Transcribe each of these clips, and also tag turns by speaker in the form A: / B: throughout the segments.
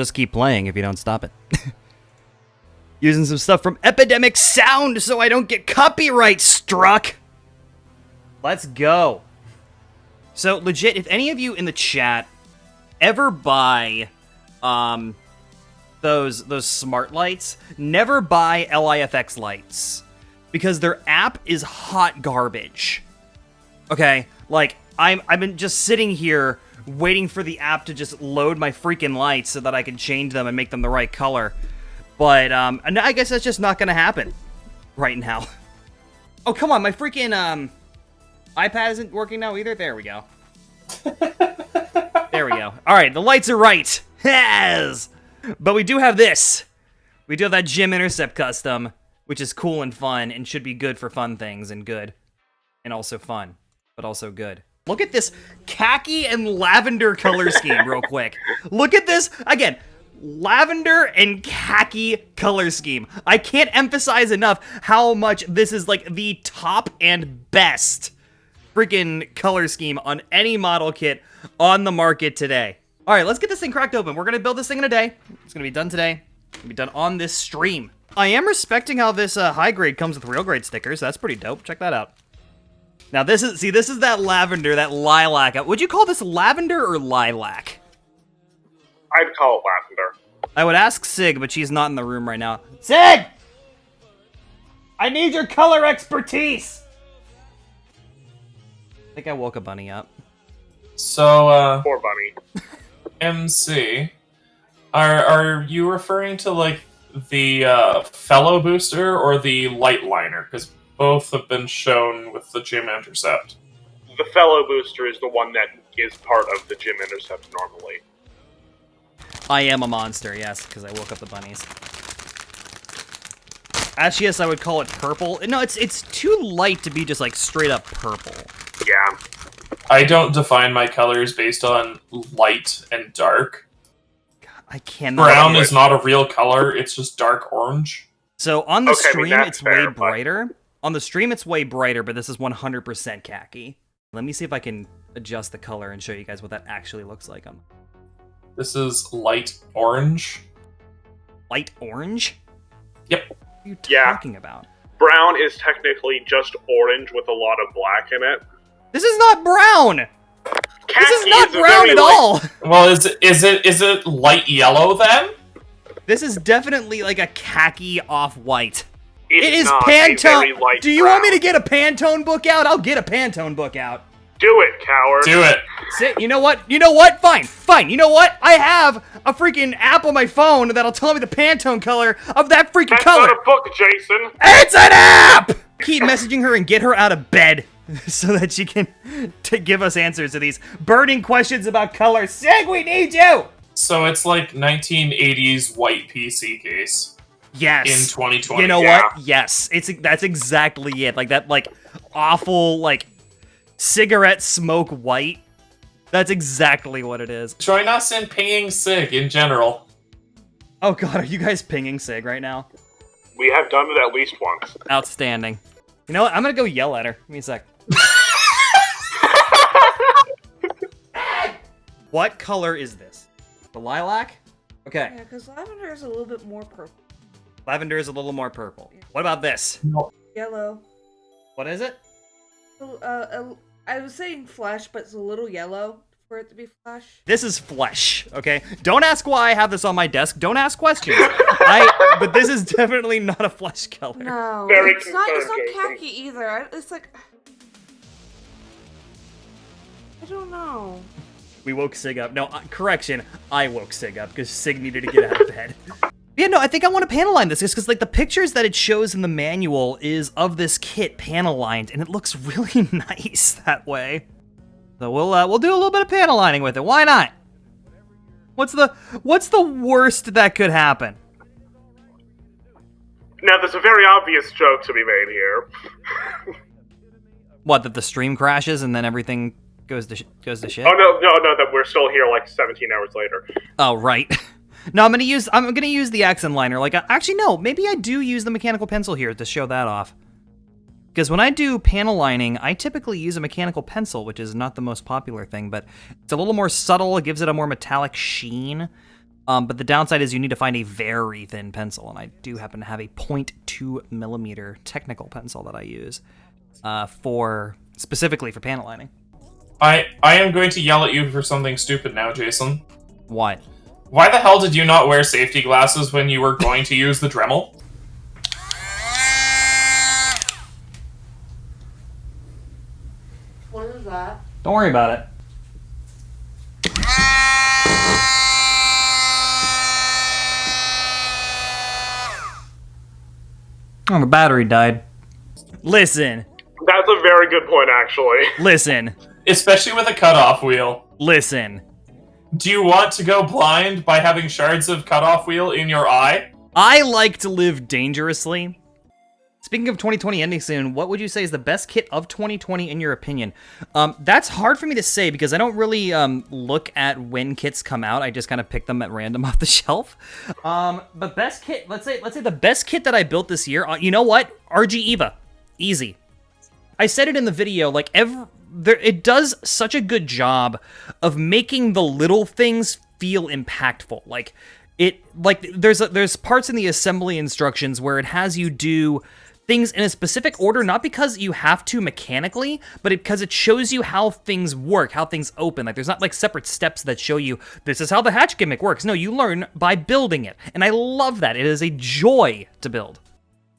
A: just keep playing if you don't stop it. Using some stuff from Epidemic Sound so I don't get copyright struck. Let's go. So, legit, if any of you in the chat ever buy those smart lights, never buy LIFX lights. Because their app is hot garbage. Okay? Like, I've been just sitting here waiting for the app to just load my freaking lights so that I can change them and make them the right color. But, I guess that's just not gonna happen right now. Oh, come on, my freaking, iPad isn't working now either? There we go. There we go. Alright, the lights are right. Yes! But we do have this. We do have that Gym Intercept custom, which is cool and fun, and should be good for fun things, and good. And also fun, but also good. Look at this khaki and lavender color scheme real quick. Look at this, again, lavender and khaki color scheme. I can't emphasize enough how much this is like the top and best freaking color scheme on any model kit on the market today. All right, let's get this thing cracked open. We're gonna build this thing in a day. It's gonna be done today. It's gonna be done on this stream. I am respecting how this high grade comes with real grade stickers. That's pretty dope. Check that out. Now this is that lavender, that lilac. Would you call this lavender or lilac?
B: I'd call it lavender.
A: I would ask Sig, but she's not in the room right now. Sig! I need your color expertise! I think I woke a bunny up.
C: So,
B: Poor bunny.
C: MC, are you referring to, like, the, fellow booster or the light liner? Because both have been shown with the Gym Intercept.
B: The fellow booster is the one that is part of the Gym Intercept normally.
A: I am a monster, yes, because I woke up the bunnies. Actually, yes, I would call it purple. No, it's too light to be just, like, straight up purple.
B: Yeah.
C: I don't define my colors based on light and dark.
A: God, I cannot.
C: Brown is not a real color, it's just dark orange.
A: So, on the
B: Okay, I mean,
A: stream,
B: that's
A: it's
B: fair,
A: way
B: but-
A: brighter. On the stream, it's way brighter, but this is 100% khaki. Let me see if I can adjust the color and show you guys what that actually looks like.
C: This is light orange.
A: Light orange?
C: Yep.
A: What are you
B: Yeah.
A: talking about?
B: Brown is technically just orange with a lot of black in it.
A: This is not brown!
B: Khaki
A: This is not
B: a
A: brown
B: very
A: at all!
C: Well, is it light yellow then?
A: This is definitely like a khaki off-white.
B: It's
A: It is
B: not a very
A: Pantone.
B: light
A: Do you want me
B: brown.
A: to get a Pantone book out? I'll get a Pantone book out.
B: Do it, coward.
C: Do it.
A: Sit, you know what? You know what? Fine, fine. You know what? I have a freaking app on my phone that'll tell me the Pantone color of that freaking
B: That's
A: color.
B: not a book, Jason.
A: It's an app! Keep messaging her and get her out of bed so that she can give us answers to these burning questions about color. Sig, we need you!
C: So it's like 1980s white PC case
A: Yes.
C: in 2020.
A: You know
B: Yeah.
A: what? Yes. That's exactly it. Like that, like, awful, like, cigarette smoke white. That's exactly what it is.
C: Join us in pinging Sig in general.
A: Oh god, are you guys pinging Sig right now?
B: We have done it at least once.
A: Outstanding. You know what? I'm gonna go yell at her. Give me a sec. What color is this? The lilac? Okay.
D: Yeah, because lavender is a little bit more purple.
A: Lavender is a little more purple. What about this?
D: Yellow.
A: What is it?
D: I was saying flesh, but it's a little yellow for it to be flesh.
A: This is flesh, okay? Don't ask why I have this on my desk. Don't ask questions. But this is definitely not a flesh color.
D: No,
B: Very
D: it's not
B: concerned, Jason.
D: khaki either. It's like... I don't know.
A: We woke Sig up. No, correction. I woke Sig up because Sig needed to get out of bed. Yeah, no, I think I want to panel line this just because, like, the pictures that it shows in the manual is of this kit panel lined, and it looks really nice that way. So we'll do a little bit of panel lining with it. Why not? What's the worst that could happen?
B: Now, there's a very obvious joke to be made here.
A: What, that the stream crashes and then everything goes to shit?
B: Oh, no, that we're still here like 17 hours later.
A: Oh, right. No, I'm gonna use the accent liner. Like, actually, no, maybe I do use the mechanical pencil here to show that off. Because when I do panel lining, I typically use a mechanical pencil, which is not the most popular thing, but it's a little more subtle. It gives it a more metallic sheen. But the downside is you need to find a very thin pencil, and I do happen to have a 0.2 millimeter technical pencil that I use specifically for panel lining.
C: I am going to yell at you for something stupid now, Jason.
A: What?
C: Why the hell did you not wear safety glasses when you were going to use the Dremel?
D: What is that?
A: Don't worry about it. Oh, the battery died. Listen.
B: That's a very good point, actually.
A: Listen.
C: Especially with a cutoff wheel.
A: Listen.
C: Do you want to go blind by having shards of cutoff wheel in your eye?
A: I like to live dangerously. Speaking of 2020 ending soon, what would you say is the best kit of 2020 in your opinion? That's hard for me to say because I don't really look at when kits come out. I just kind of pick them at random off the shelf. But best kit, let's say the best kit that I built this year. You know what? RG Eva, easy. I said it in the video. Like it does such a good job of making the little things feel impactful. There's parts in the assembly instructions where it has you do things in a specific order, not because you have to mechanically, but because it shows you how things work, how things open. Like, there's not, like, separate steps that show you, this is how the hatch gimmick works. No, you learn by building it. And I love that. It is a joy to build.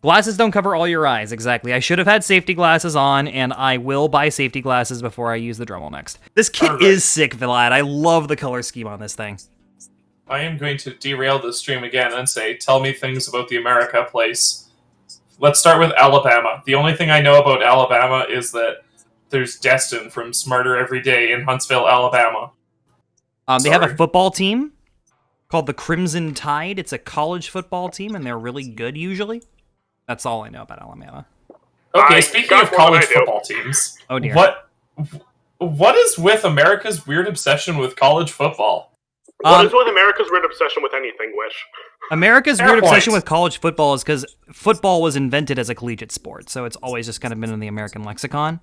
A: Glasses don't cover all your eyes, exactly. I should have had safety glasses on, and I will buy safety glasses before I use the Dremel next. This kit is sick, Vlad. I love the color scheme on this thing.
C: I am going to derail this stream again and say, tell me things about the America place. Let's start with Alabama. The only thing I know about Alabama is that there's Destin from Smarter Every Day in Huntsville, Alabama.
A: They have a football team called the Crimson Tide. It's a college football team, and they're really good usually. That's all I know about Alabama.
C: Okay, speaking of college football teams,
A: oh dear,
C: what is with America's weird obsession with college football?
B: What is with America's weird obsession with anything, Wish?
A: America's weird obsession with college football is because football was invented as a collegiate sport, so it's always just kind of been in the American lexicon.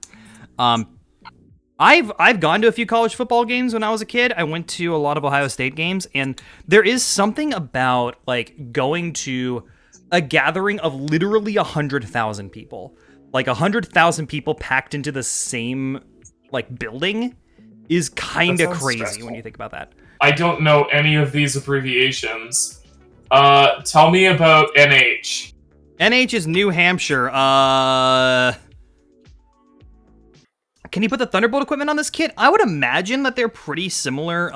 A: I've gone to a few college football games when I was a kid. I went to a lot of Ohio State games, and there is something about like going to a gathering of literally 100,000 people, like 100,000 people packed into the same like building, is kind of crazy stressful when you think about that.
C: I don't know any of these abbreviations. Tell me about NH.
A: NH is New Hampshire. Can you put the Thunderbolt equipment on this kit? I would imagine that they're pretty similar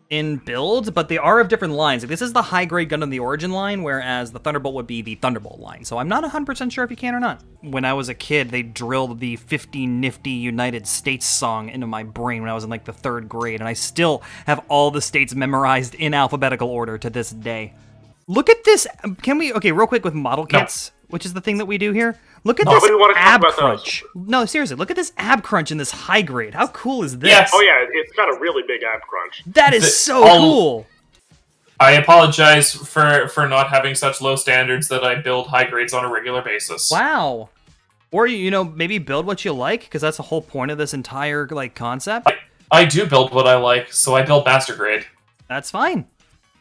A: in build, but they are of different lines. Like, this is the high-grade Gundam the Origin line, whereas the Thunderbolt would be the Thunderbolt line. So I'm not 100% sure if you can or not. When I was a kid, they drilled the 50 Nifty United States song into my brain when I was in like the 3rd grade, and I still have all the states memorized in alphabetical order to this day. Look at this. Can we, okay, real quick with model kits, which is the thing that we do here. Look at this ab crunch. No, seriously, look at this ab crunch in this high grade. How cool is this?
C: Yes.
B: Oh yeah, it's got a really big ab crunch.
A: That is so cool.
C: I apologize for not having such low standards that I build high grades on a regular basis.
A: Wow. Or, you know, maybe build what you like, because that's the whole point of this entire, like, concept.
C: I do build what I like, so I build master grade.
A: That's fine.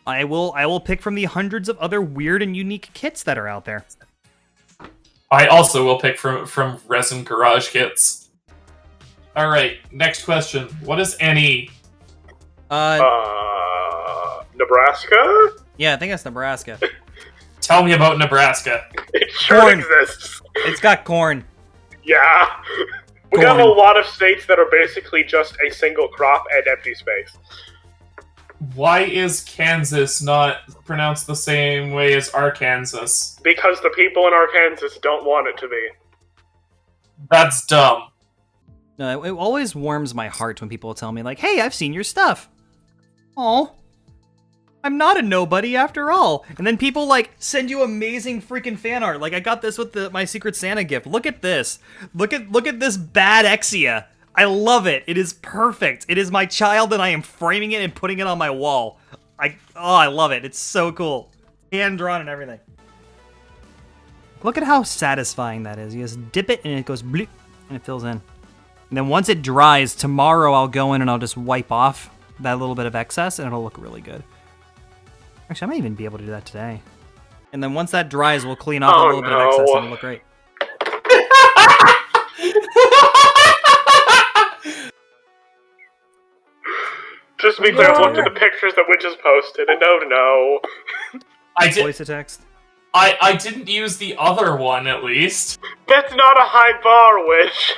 A: I will pick from the hundreds of other weird and unique kits that are out there.
C: I also will pick from resin garage kits. Alright, next question. What is NE?
B: Nebraska?
A: Yeah, I think that's Nebraska.
C: Tell me about Nebraska.
B: It sure exists.
A: It's got corn.
B: Yeah. We got a lot of states that are basically just a single crop and empty space.
C: Why is Kansas not pronounced the same way as Arkansas?
B: Because the people in Arkansas don't want it to be.
C: That's dumb.
A: No, it always warms my heart when people tell me, like, hey, I've seen your stuff. Oh, I'm not a nobody after all. And then people, like, send you amazing freaking fan art. Like, I got this with my Secret Santa gift. Look at this. Look at this bad Exia. I love it. It is perfect. It is my child, and I am framing it and putting it on my wall. I love it. It's so cool. Hand-drawn and everything. Look at how satisfying that is. You just dip it, and it goes bloop, and it fills in. And then once it dries, tomorrow I'll go in and I'll just wipe off that little bit of excess, and it'll look really good. Actually, I might even be able to do that today. And then once that dries, we'll clean off a little bit of excess and it'll look great.
B: Just to be clear, I've looked at the pictures that Witches posted, and no.
C: I did.
A: Voice to text.
C: I didn't use the other one, at least.
B: That's not a high bar, Witch.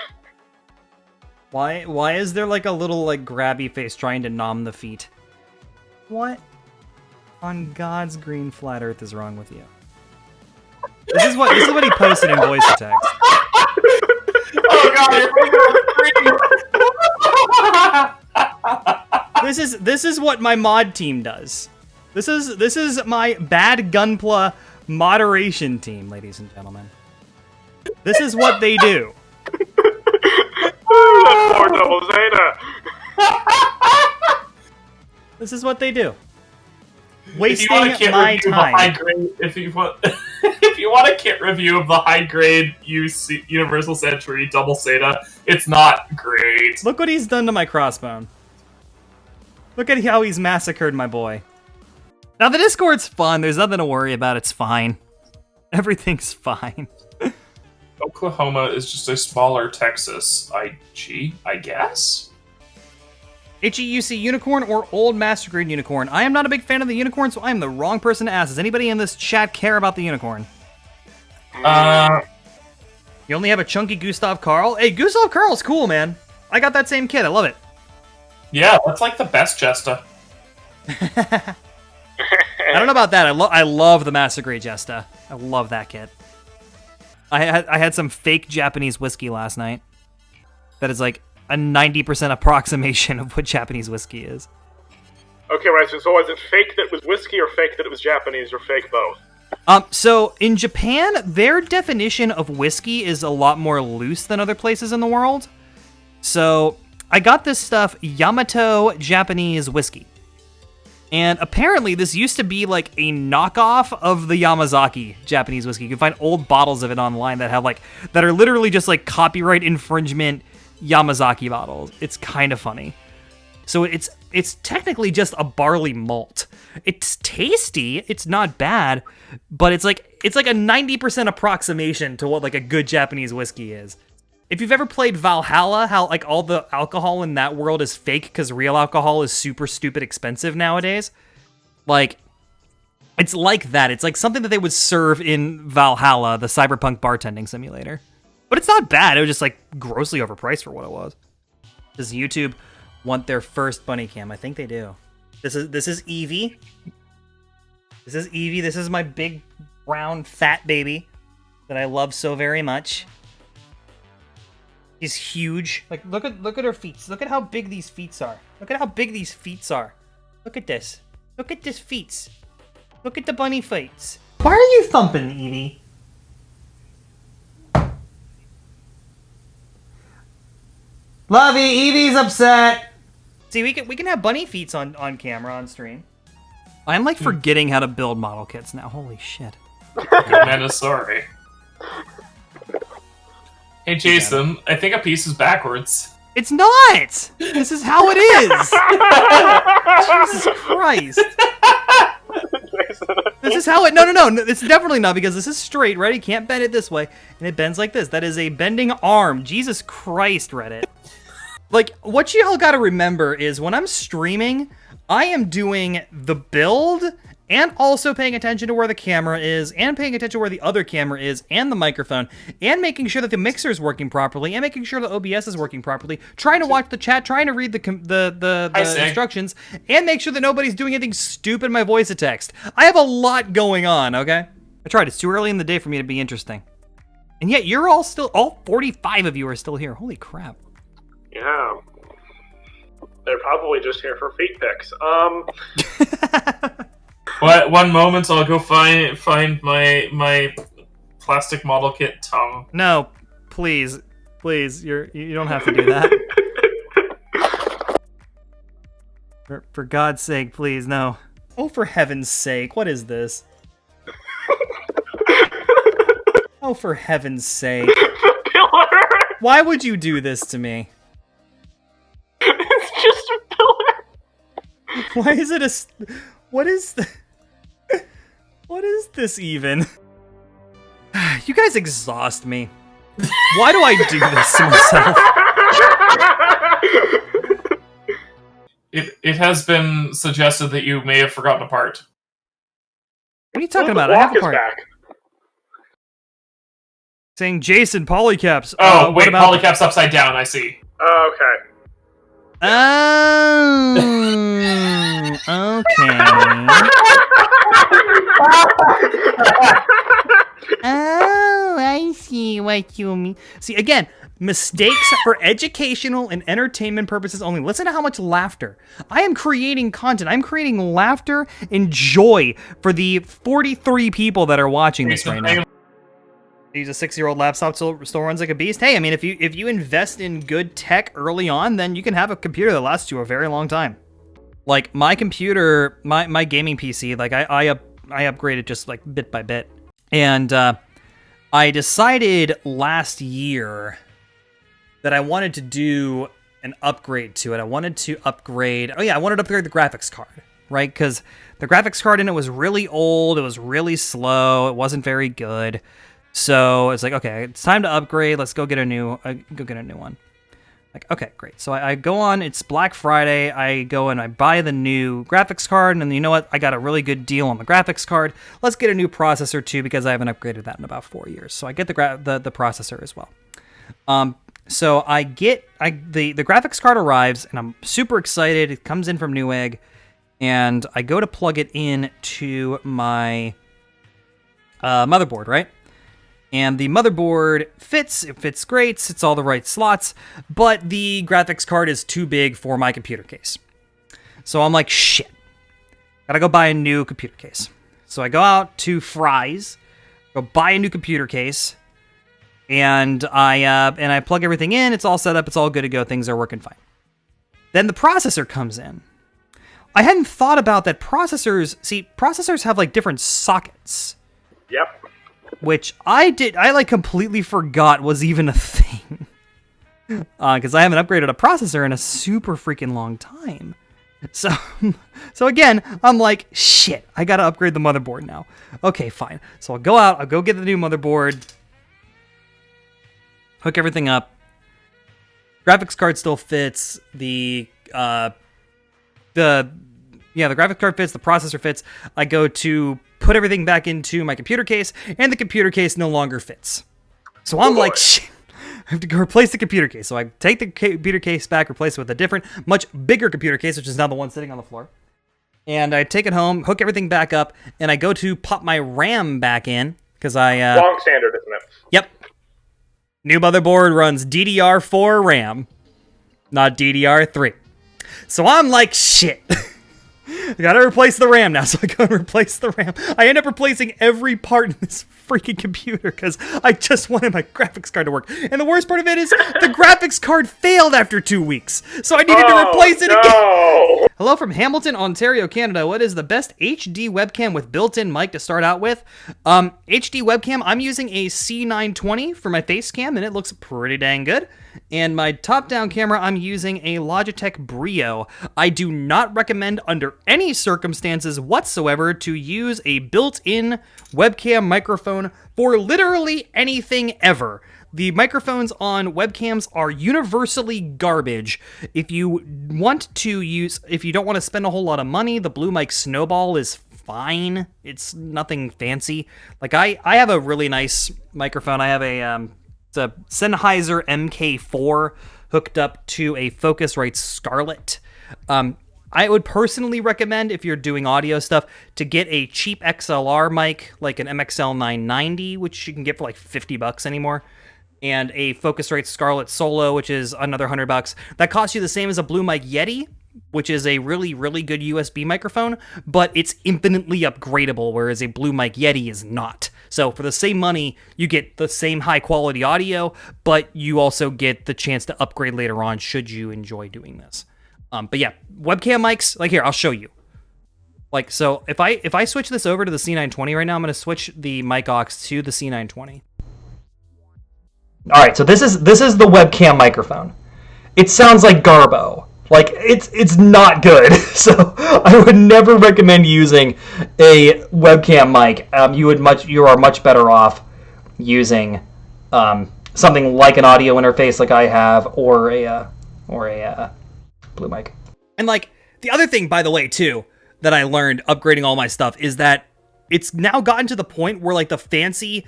A: Why is there like a little like grabby face trying to nom the feet? What on God's green flat earth is wrong with you? This is what he posted in voice to text.
C: Oh god,
A: This is what my mod team does. This is my bad Gunpla moderation team, ladies and gentlemen. This is what they do.
B: That poor double Zeta.
A: This is what they do.
C: If
A: Wasting
C: you want a kit
A: my
C: review
A: time.
C: Of the high grade, if you want a kit review of the high grade UC Universal Century double Zeta, it's not great.
A: Look what he's done to my crossbone. Look at how he's massacred my boy. Now the Discord's fun. There's nothing to worry about. It's fine. Everything's fine.
C: Oklahoma is just a smaller Texas IG, I guess?
A: HEUC Unicorn or Old Master Grade Unicorn? I am not a big fan of the Unicorn, so I am the wrong person to ask. Does anybody in this chat care about the Unicorn? You only have a chunky Gustav Karl? Hey, Gustav Karl's cool, man. I got that same kit. I love it.
C: Yeah, that's like the best Jesta.
A: I don't know about that. I love the Master Grade Jesta. I love that kit. I had some fake Japanese whiskey last night. That is like a 90% approximation of what Japanese whiskey is.
B: Okay, right, so was it fake that it was whiskey, or fake that it was Japanese, or fake both?
A: So in Japan, their definition of whiskey is a lot more loose than other places in the world. So I got this stuff, Yamato Japanese whiskey. And apparently this used to be like a knockoff of the Yamazaki Japanese whiskey. You can find old bottles of it online that have that are literally just like copyright infringement Yamazaki bottles. It's kind of funny. So it's technically just a barley malt. It's tasty, it's not bad, but it's like a 90% approximation to what like a good Japanese whiskey is. If you've ever played Valhalla, how like all the alcohol in that world is fake because real alcohol is super stupid expensive nowadays, like it's like that. It's like something that they would serve in Valhalla, the cyberpunk bartending simulator. But it's not bad. It was just like grossly overpriced for what it was. Does YouTube want their first bunny cam? I think they do. This is Evie. This is Evie. This is my big brown fat baby that I love so very much. She's huge. Like look at her feet. Look at how big these feet are. Look at how big these feet are. Look at this. Look at this feet. Look at the bunny feet. Why are you thumping, Evie? Lovey, Evie's upset. See, we can have bunny feet on camera on stream. I'm like forgetting how to build model kits now. Holy shit.
C: Man, sorry. Hey Jason, I think a piece is backwards.
A: It's not! This is how it is! Jesus Christ. This is how it... No, it's definitely not, because this is straight, right? You can't bend it this way, and it bends like this. That is a bending arm. Jesus Christ, Reddit. Like, what you all gotta remember is when I'm streaming, I am doing the build and also paying attention to where the camera is and paying attention to where the other camera is and the microphone and making sure that the mixer is working properly and making sure the OBS is working properly, trying to watch the chat, trying to read the instructions, and make sure that nobody's doing anything stupid in my voice to text. I have a lot going on, okay? I tried. It's too early in the day for me to be interesting. And yet you're all 45 of you are still here. Holy crap.
B: Yeah. They're probably just here for feet pics.
C: What? One moment, I'll go find my plastic model kit tongue.
A: No, please, you don't have to do that. For God's sake, please, no. Oh, for heaven's sake, what is this? Oh, for heaven's sake.
B: The pillar!
A: Why would you do this to me?
B: It's just a pillar!
A: Why is it what is What is this even? You guys exhaust me. Why do I do this to myself?
C: It has been suggested that you may have forgotten a part.
A: What are you talking about?
B: The
A: I have
B: block
A: a
B: is
A: part.
B: back.
A: Saying Jason polycaps.
C: Oh,
A: what
C: wait,
A: about
C: polycap's upside down, I see.
B: Oh, okay.
A: Oh, okay. Oh, I see what you mean. See, again, mistakes for educational and entertainment purposes only. Listen to how much laughter. I am creating content. I'm creating laughter and joy for the 43 people that are watching this right now. He's a 6-year-old laptop still runs like a beast. Hey, I mean, if you invest in good tech early on, then you can have a computer that lasts you a very long time. Like my computer, my gaming PC, like I upgraded just like bit by bit, and I decided last year that I wanted to do an upgrade to it. I wanted to upgrade. Oh yeah, I wanted to upgrade the graphics card, right? Because the graphics card in it was really old. It was really slow. It wasn't very good. So it's like, okay, it's time to upgrade. Let's go get a new one. Like, okay, great. So I go on. It's Black Friday. I go and I buy the new graphics card, and you know what? I got a really good deal on the graphics card. Let's get a new processor too, because I haven't upgraded that in about 4 years. So I get the processor as well. So I get the graphics card arrives, and I'm super excited. It comes in from Newegg, and I go to plug it in to my motherboard, right? And the motherboard fits. It fits great. It's all the right slots, but the graphics card is too big for my computer case. So I'm like, shit. Gotta go buy a new computer case. So I go out to Fry's, go buy a new computer case, and I plug everything in. It's all set up. It's all good to go. Things are working fine. Then the processor comes in. I hadn't thought about that. Processors have like different sockets.
B: Yep.
A: Which I completely forgot was even a thing. Because I haven't upgraded a processor in a super freaking long time. So again, I'm like, shit, I gotta upgrade the motherboard now. Okay, fine. So I'll go out, I'll go get the new motherboard, hook everything up. Graphics card still fits. The graphics card fits, the processor fits. I go to put everything back into my computer case, and the computer case no longer fits. So I'm like, shit, I have to go replace the computer case. So I take the computer case back, replace it with a different, much bigger computer case, which is now the one sitting on the floor. And I take it home, hook everything back up, and I go to pop my RAM back in, because
B: Long standard, isn't it?
A: Yep. New motherboard runs DDR4 RAM, not DDR3. So I'm like, shit. I gotta replace the RAM now, so I go and replace the RAM. I end up replacing every part in this freaking computer because I just wanted my graphics card to work. And the worst part of it is the graphics card failed after 2 weeks, so I needed to replace it again. Hello from Hamilton, Ontario, Canada. What is the best HD webcam with built-in mic to start out with? HD webcam, I'm using a C920 for my face cam, and it looks pretty dang good. And my top-down camera, I'm using a Logitech Brio. I do not recommend under any circumstances whatsoever to use a built-in webcam microphone for literally anything ever. The microphones on webcams are universally garbage. If you don't want to spend a whole lot of money, the Blue Mic Snowball is fine. It's nothing fancy. Like I have a really nice microphone. I have it's a Sennheiser MK4 hooked up to a Focusrite Scarlett. I would personally recommend, if you're doing audio stuff, to get a cheap XLR mic, like an MXL 990, which you can get for like $50 anymore, and a Focusrite Scarlett Solo, which is another $100. That costs you the same as a Blue Mic Yeti, which is a really, really good USB microphone, but it's infinitely upgradable, whereas a Blue Mic Yeti is not. So for the same money, you get the same high-quality audio, but you also get the chance to upgrade later on should you enjoy doing this. But yeah, webcam mics, like here, I'll show you. Like, so if I switch this over to the C920 right now, I'm going to switch the mic aux to the C920. All right, so this is the webcam microphone. It sounds like Garbo.
E: Like, it's not good. So I would never recommend using a webcam mic. You are much better off using something like an audio interface like I have, or a blue mic.
A: And like the other thing, by the way, too, that I learned upgrading all my stuff is that it's now gotten to the point where like the fancy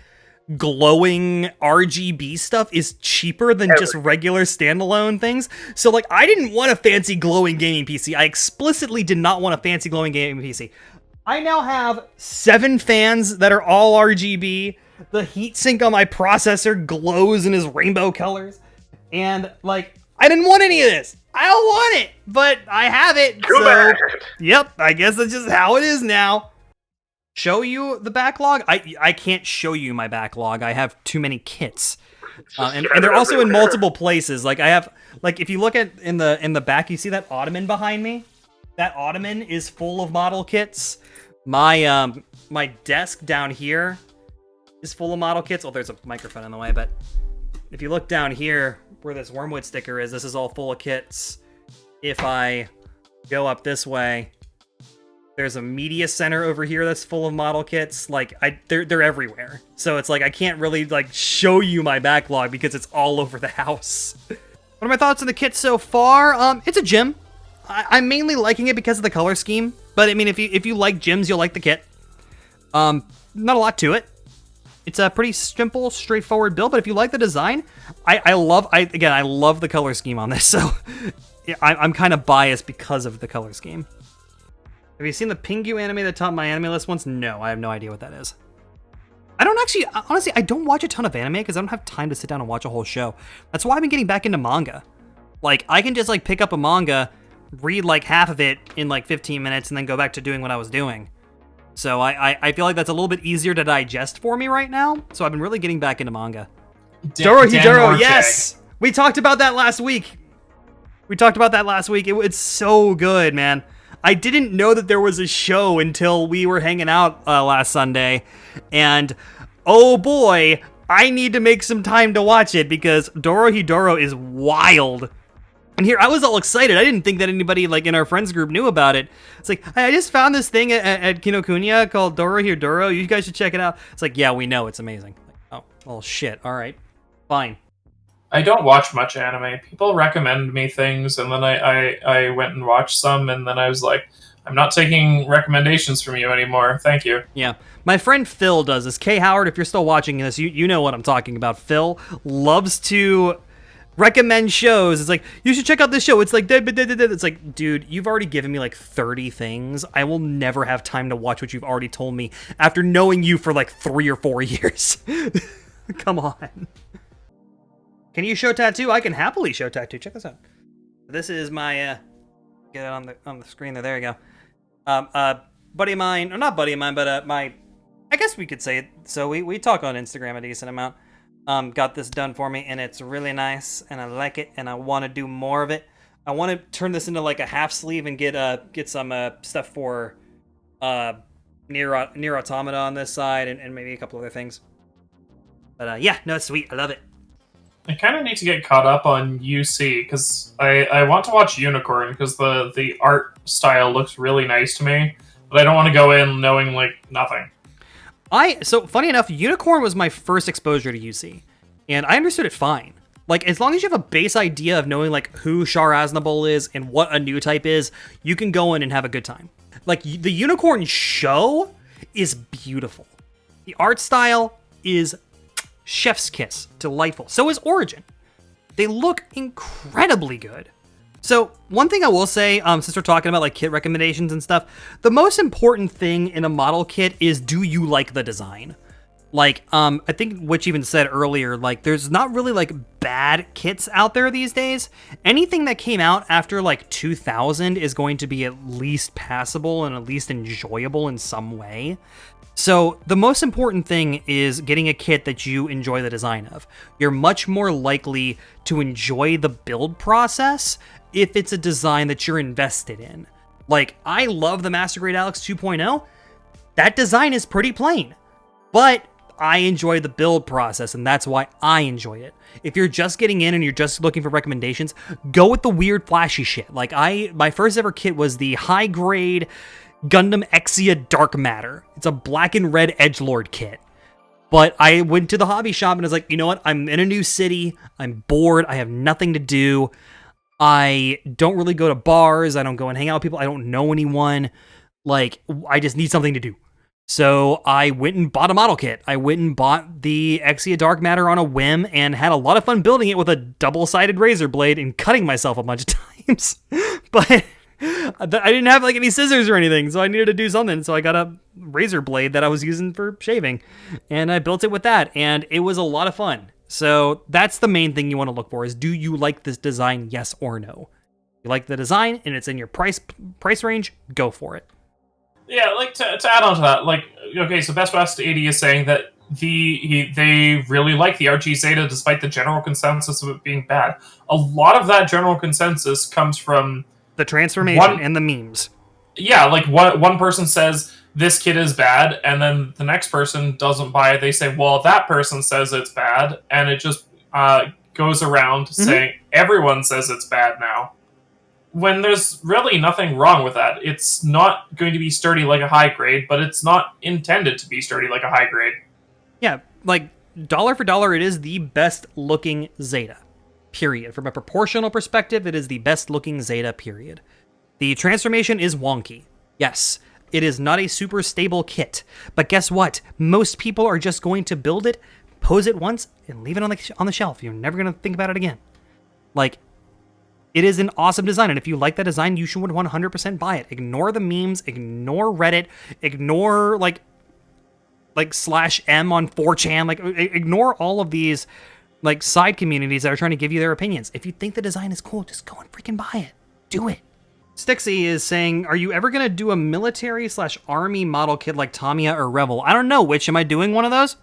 A: glowing RGB stuff is cheaper than just regular standalone things. So like I didn't want a fancy glowing gaming PC. I explicitly did not want a fancy glowing gaming PC. I now have 7 fans that are all RGB. The heatsink on my processor glows in his rainbow colors. And like I didn't want any of this. I don't want it, but I have it.
B: Too
A: so
B: bad.
A: Yep, I guess that's just how it is now. Show you the backlog? I can't show you my backlog. I have too many kits, and they're also in multiple places. Like I have, like if you look at in the back, you see that ottoman behind me. That ottoman is full of model kits. My my desk down here is full of model kits. Oh, there's a microphone in the way, but if you look down here where this wormwood sticker is, this is all full of kits. If I go up this way, there's a media center over here that's full of model kits. Like they're everywhere. So it's like I can't really like show you my backlog because it's all over the house. What are my thoughts on the kit so far? It's a gym. I'm mainly liking it because of the color scheme. But I mean, if you like gyms, you'll like the kit. Not a lot to it. It's a pretty simple, straightforward build. But if you like the design, I love the color scheme on this. So I'm kind of biased because of the color scheme. Have you seen the Pingu anime that topped my anime list once? No, I have no idea what that is. Honestly, I don't watch a ton of anime because I don't have time to sit down and watch a whole show. That's why I've been getting back into manga. Like, I can just, like, pick up a manga, read, like, half of it in, like, 15 minutes, and then go back to doing what I was doing. So I feel like that's a little bit easier to digest for me right now. So I've been really getting back into manga. Dorohedoro, yes! We talked about that last week. It's so good, man. I didn't know that there was a show until we were hanging out last Sunday, and oh boy, I need to make some time to watch it because Dorohedoro is wild. And here, I was all excited. I didn't think that anybody like in our friends group knew about it. It's like, I just found this thing at Kinokuniya called Dorohedoro. You guys should check it out. It's like, yeah, we know. It's amazing. Like, oh, well, shit. All right. Fine.
C: I don't watch much anime. People recommend me things, and then I went and watched some, and then I was like, I'm not taking recommendations from you anymore. Thank you.
A: Yeah. My friend Phil does this. Kay Howard, if you're still watching this, you know what I'm talking about. Phil loves to recommend shows. It's like, you should check out this show. It's like, it's like, dude, you've already given me like 30 things. I will never have time to watch what you've already told me after knowing you for like 3 or 4 years. Come on. Can you show tattoo? I can happily show tattoo. Check this out. This is my get it on the screen there. There you go. Buddy of mine, or not buddy of mine, but my, I guess we could say it. So we talk on Instagram a decent amount. Got this done for me, and it's really nice, and I like it, and I want to do more of it. I want to turn this into like a half sleeve and get some stuff for near Automata on this side, and maybe a couple other things. But yeah, no, it's sweet. I love it.
C: I kind of need to get caught up on UC because I want to watch Unicorn because the art style looks really nice to me, but I don't want to go in knowing like nothing.
A: So funny enough, Unicorn was my first exposure to UC, and I understood it fine. Like, as long as you have a base idea of knowing like who Char Aznavour is and what a new type is, you can go in and have a good time. Like, the Unicorn show is beautiful. The art style is chef's kiss, delightful. So is Origin. They look incredibly good. So one thing I will say, since we're talking about like kit recommendations and stuff, the most important thing in a model kit is, do you like the design? Like, I think Witch even said earlier, like, there's not really like bad kits out there these days. Anything that came out after like 2000 is going to be at least passable and at least enjoyable in some way. So the most important thing is getting a kit that you enjoy the design of. You're much more likely to enjoy the build process if it's a design that you're invested in. Like, I love the Master Grade Alex 2.0. That design is pretty plain, but I enjoy the build process, and that's why I enjoy it. If you're just getting in and you're just looking for recommendations, go with the weird flashy shit. Like my first ever kit was the high grade Gundam Exia Dark Matter. It's a black and red edgelord kit. But I went to the hobby shop and I was like, you know what? I'm in a new city. I'm bored. I have nothing to do. I don't really go to bars. I don't go and hang out with people. I don't know anyone. Like, I just need something to do. So I went and bought a model kit. I went and bought the Exia Dark Matter on a whim and had a lot of fun building it with a double-sided razor blade and cutting myself a bunch of times. But I didn't have like any scissors or anything, so I needed to do something. So I got a razor blade that I was using for shaving, and I built it with that, and it was a lot of fun. So that's the main thing you want to look for is, do you like this design, yes or no? You like the design and it's in your price range, go for it.
C: Yeah, like to add on to that, like, okay, so Best West 80 is saying that they really like the RG Zeta despite the general consensus of it being bad. A lot of that general consensus comes from
A: the transformation and the memes.
C: Yeah, like one person says this kit is bad, and then the next person doesn't buy it. They say, well, that person says it's bad, and it just goes around saying everyone says it's bad now. When there's really nothing wrong with that. It's not going to be sturdy like a high grade, but it's not intended to be sturdy like a high grade.
A: Yeah, like, dollar for dollar, it is the best looking Zeta. Period. From a proportional perspective, it is the best looking Zeta, period. The transformation is wonky. Yes, it is not a super stable kit. But guess what? Most people are just going to build it, pose it once, and leave it on the shelf. You're never going to think about it again. Like, it is an awesome design, and if you like that design, you should 100% buy it. Ignore the memes, ignore Reddit, ignore, like /M on 4chan, like, ignore all of these, like, side communities that are trying to give you their opinions. If you think the design is cool, just go and freaking buy it. Do it. Stixie is saying, are you ever going to do a military/army model kit like Tamiya or Revel? I don't know, which, am I doing one of those?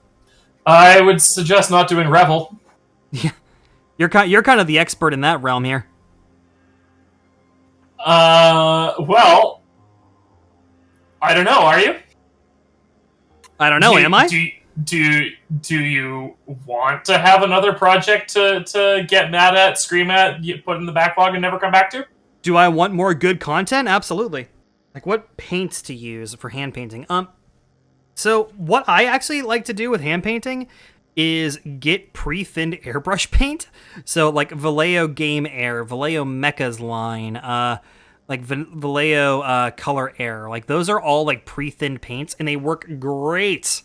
C: I would suggest not doing Revel.
A: Yeah, you're kind of the expert in that realm here.
C: Well, I don't know. Are you?
A: I don't know. Am I?
C: Do you want to have another project to get mad at, scream at, put in the backlog, and never come back to?
A: Do I want more good content? Absolutely. Like, what paints to use for hand painting? So what I actually like to do with hand painting is get pre-thinned airbrush paint. So like Vallejo Game Air, Vallejo Mecha's line, like Vallejo Color Air. Like, those are all like pre-thinned paints, and they work great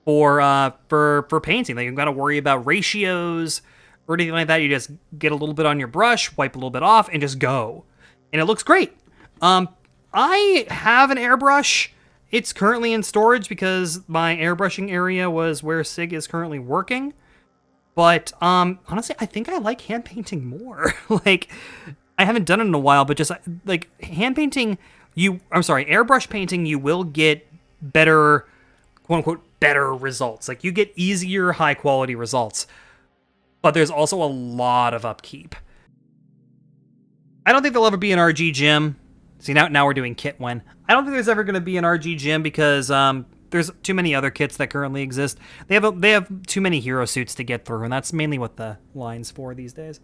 A: for painting. Like, you got to worry about ratios or anything like that. You just get a little bit on your brush, wipe a little bit off, and just go. And it looks great. I have an airbrush. It's currently in storage because my airbrushing area was where Sig is currently working. But honestly, I think I like hand painting more. Like, I haven't done it in a while, but just like hand painting, airbrush painting, you will get better, quote unquote, better results. Like, you get easier, high quality results. But there's also a lot of upkeep. I don't think there'll ever be an RG gym. See, now we're doing kit when. I don't think there's ever going to be an RG gym because there's too many other kits that currently exist. They have too many hero suits to get through, and that's mainly what the line's for these days.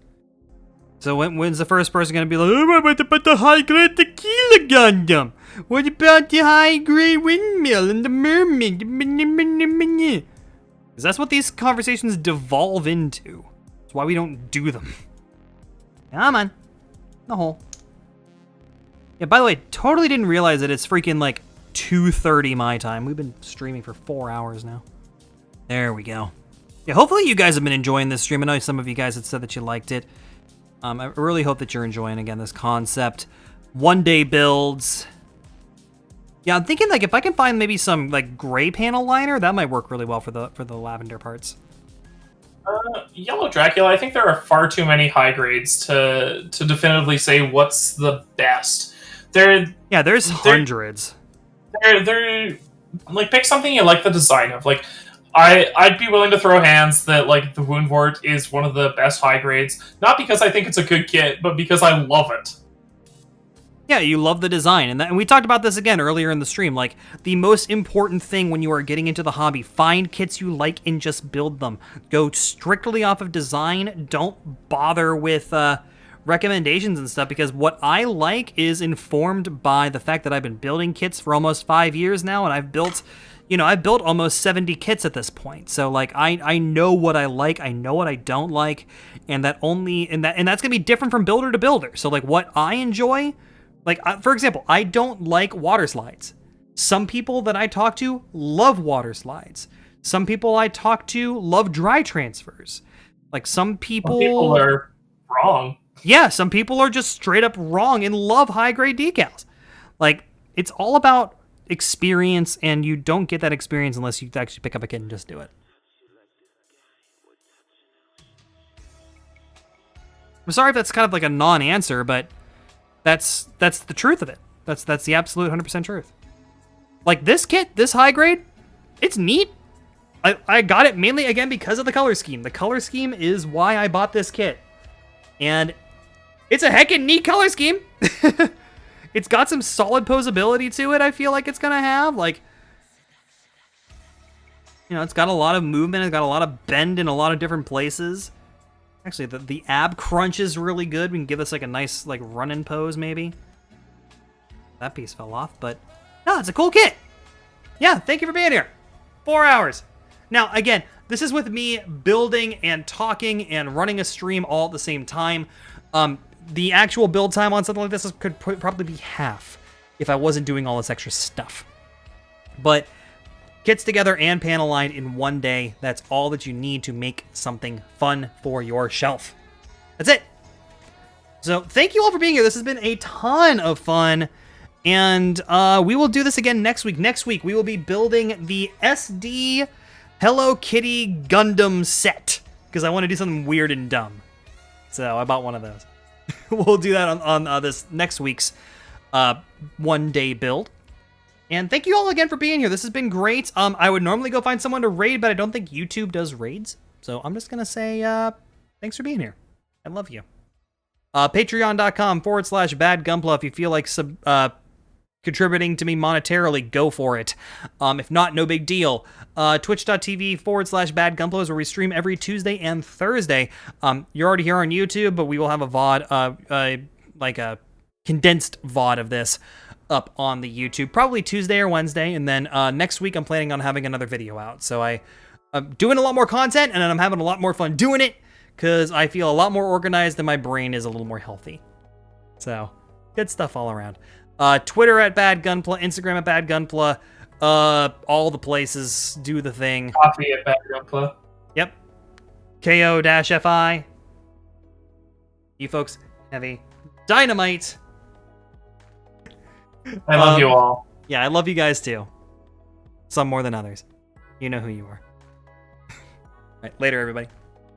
A: So when's the first person going to be like, oh, what about the high-grade tequila Gundam? What about the high-grade windmill and the mermaid? Because that's what these conversations devolve into. That's why we don't do them. Come on. The hole. Yeah, by the way, totally didn't realize that it's freaking like 2:30 my time. We've been streaming for 4 hours now. There we go. Yeah, hopefully you guys have been enjoying this stream. I know some of you guys had said that you liked it. I really hope that you're enjoying, again, this concept. One-day builds. Yeah, I'm thinking, like, if I can find maybe some, like, gray panel liner, that might work really well for the lavender parts.
C: Yellow Dracula, I think there are far too many high grades to definitively say what's the best.
A: There's hundreds.
C: They're like, pick something you like the design of. Like, I'd be willing to throw hands that, like, the Woundwort is one of the best high grades. Not because I think it's a good kit, but because I love it.
A: Yeah, you love the design, and we talked about this again earlier in the stream. Like, the most important thing when you are getting into the hobby, find kits you like and just build them. Go strictly off of design. Don't bother with recommendations and stuff, because what I like is informed by the fact that I've been building kits for almost 5 years now, and I've built almost 70 kits at this point. So like, I know what I like, I know what I don't like, and that's gonna be different from builder to builder. So like, what I enjoy. Like, for example, I don't like water slides. Some people that I talk to love water slides. Some people I talk to love dry transfers. Like, some people
C: are wrong.
A: Yeah, some people are just straight up wrong and love high-grade decals. Like, it's all about experience, and you don't get that experience unless you actually pick up a kit and just do it. I'm sorry if that's kind of like a non-answer, but that's the truth of it. That's the absolute 100% truth. Like, this kit, this high grade, it's neat. I got it mainly, again, because of the color scheme. The color scheme is why I bought this kit. And it's a heckin' neat color scheme. It's got some solid posability to it, I feel like it's gonna have. Like, you know, it's got a lot of movement, it's got a lot of bend in a lot of different places. Actually, the ab crunch is really good. We can give this like a nice like run-in pose, maybe. That piece fell off, but no, it's a cool kit. Yeah, thank you for being here. 4 hours. Now, again, this is with me building and talking and running a stream all at the same time. The actual build time on something like this could probably be half if I wasn't doing all this extra stuff. But kits together and panel lined in one day, that's all that you need to make something fun for your shelf. That's it. So thank you all for being here. This has been a ton of fun. And we will do this again next week. Next week, we will be building the SD Hello Kitty Gundam set, because I want to do something weird and dumb. So I bought one of those. We'll do that on this next week's one-day build. And thank you all again for being here. This has been great. I would normally go find someone to raid, but I don't think YouTube does raids. So I'm just going to say thanks for being here. I love you. Patreon.com/badgunpla if you feel like contributing to me monetarily, go for it. If not, no big deal. Twitch.tv/badgunpla is where we stream every Tuesday and Thursday. You're already here on YouTube, but we will have a VOD, like a condensed VOD of this up on the YouTube, probably Tuesday or Wednesday, and then next week I'm planning on having another video out. So I'm doing a lot more content, and I'm having a lot more fun doing it, because I feel a lot more organized and my brain is a little more healthy. So, good stuff all around. Twitter @badgunpla, Instagram @badgunpla, all the places, do the thing.
C: Coffee @badgunpla.
A: Yep. KO-FI. You folks have a dynamite.
C: I love you all.
A: Yeah, I love you guys too. Some more than others. You know who you are. All right, later, everybody.